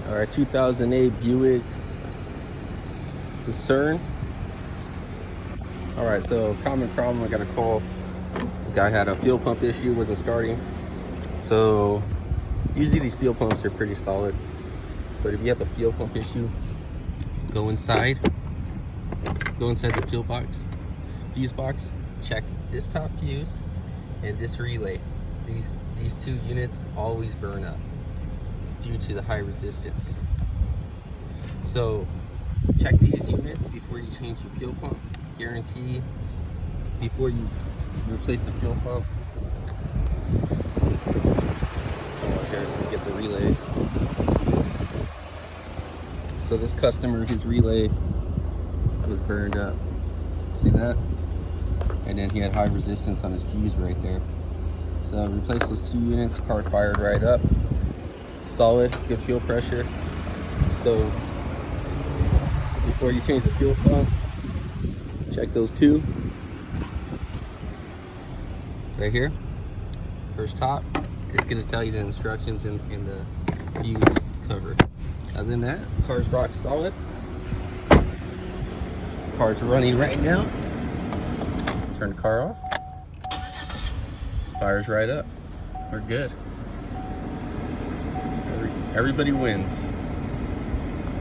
All right, 2008 Buick Lucerne. All right, so common problem. I got a call. The guy had a fuel pump issue, wasn't starting. So usually these fuel pumps are pretty solid, but if you have a fuel pump issue, go inside the fuse box, check this top fuse and this relay. These two units always burn up due to the high resistance. So check these units before you change your fuel pump. Guarantee before you replace the fuel pump. Here, get the relays. So this customer, his relay was burned up. See that? And then he had high resistance on his fuse right there. So replace those two units, car fired right up. Solid, good fuel pressure. So before you change the fuel pump, check those two. Right here, first top, it's gonna tell you the instructions in the fuse cover. Other than that, car's rock solid. Car's running right now. Turn the car off. Fires right up. We're good. Everybody wins.